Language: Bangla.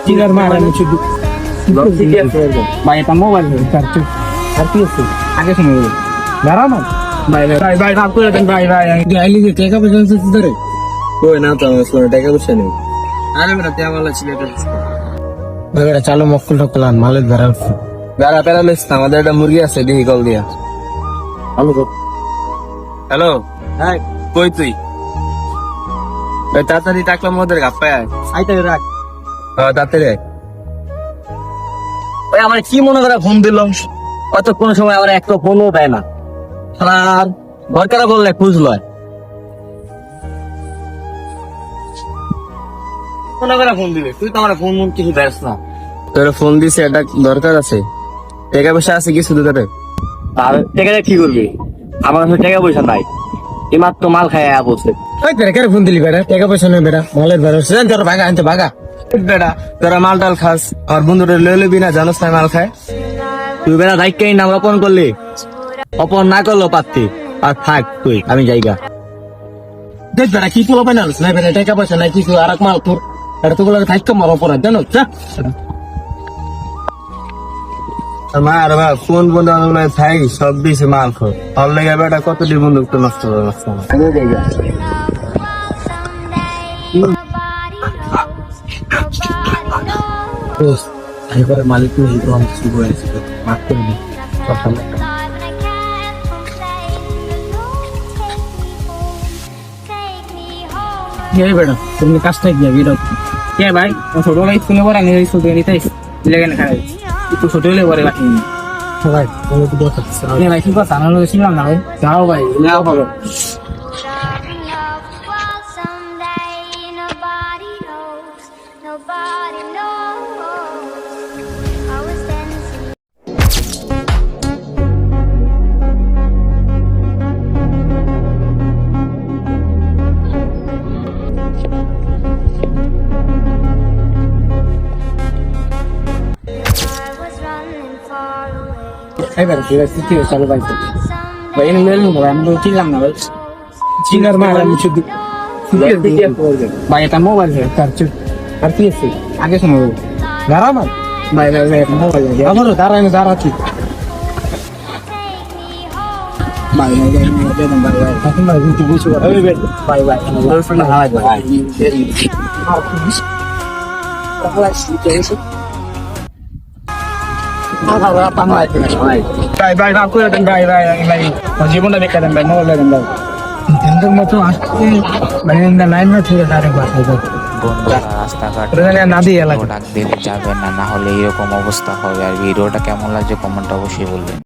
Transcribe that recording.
চিনার মার আমি শুধু ভাই এটা মোবাইল আর কি আছে আগে শুনে দাঁড়াও না ভাই ভাই ভাই ভাব করে দেন ভাই ভাই আইলি যে টাকা পয়সা আছে ধরে কই না তো আমার ফোনে টাকা পয়সা নেই। আরে বেটা তেমন ছিল এটা ভাই বেটা চালো মক্কল টক্কল আন মালের ধরা বেড়া প্যারালিস আমাদের একটা মুরগি আছে দেখি কল দিয়া। ভালো তো হ্যালো হ্যাঁ কই তুই ওই তাড়াতাড়ি টাকলাম ওদের গাপ্পায় আইতে রাখ তাড়াতাড়ি আয়। ওই আমার কি মনে করে ফোন দিল অত কোন সময় আমার একটা ফোনও দেয় না আর দরকার বললে খুঁজ লয় মনে করে ফোন দিবে তুই তো আমার ফোন মন কিছু দেস না তোর ফোন দিছে এটা দরকার আছে টাকা পয়সা আছে কিছু তোদের আর টাকা দিয়ে কি করবি আমার কাছে টাকা পয়সা নাই এমাত্র মাল খায় বলছে ওই বেটা কেন ফোন দিলি বেটা টাকা পয়সা নেই বেটা মালের বেটা সেদিন তোর ভাগা আনতে ভাগা বেটা তোরা মাল টাল খাস আর বন্ধুরা লয়ে লবি না জানোস না মাল খায় তুই বেটা দায়িত্বই নাম অপন করলি অপন না করলো পাত্তি আর থাক তুই আমি যাইগা দেখ বেটা কি পোলা পাইনা না বেটা টাকা পয়সা নাই কিছু আর এক মাল তোর এটা তো বলে থাকতো মার অপরাধ জানো আর ভাই ফোন বন্ধু বান্ধব থাই সব দিছে মাল খো ভালো লেগে বেটা কতটি বন্ধু তো নষ্ট করে নষ্ট মালিক শুরু হয়েছে মাফ করে দিই বেটা তুমি কাজটা গিয়ে বেরো কে ভাই ছোট ভাই শুনে পড়া নিয়ে ছোট নিতে লেগে না খাই একটু ছোট হলে পরে বাকি ভাই ভাই ঠিক আছে আমি শুনলাম না ভাই যাও ভাই যাও ভালো Nobody knows. I was dancing. I was running far away. এবার ঠিক আছে ঠিক আছে চলো ভাই ভাই এনে মেলুন ভাই আমি তো চিনলাম না ভাই চিনার মার আমি শুধু ভাই এটা মোবাইল আর কি আছে আগে শুনে দাঁড়াও না ভাই ভাই ভাই মোবাইল আমারও দাঁড়ায় না দাঁড়া ঠিক ভাই ভাই ভাই ভাই ভাই এখন ভাই তুই বুঝছো ভাই ভাই ভাই ভাই ভাই ভাই ভাব করে দেন ভাই ভাই ভাই জীবনটা বেকার দেন ভাই মোবাইল দেন ভাই দিনের মতো আসতে মানে লাইন না থেকে ডাইরেক্ট বাসায় যাচ্ছে বন্ধুরা রাস্তাঘাট না দিয়ে এলাকা ডাক দিলে যাবেন না, না হলে এরকম অবস্থা হবে। আর ভিডিওটা কেমন লাগছে কমেন্ট অবশ্যই বলবেন।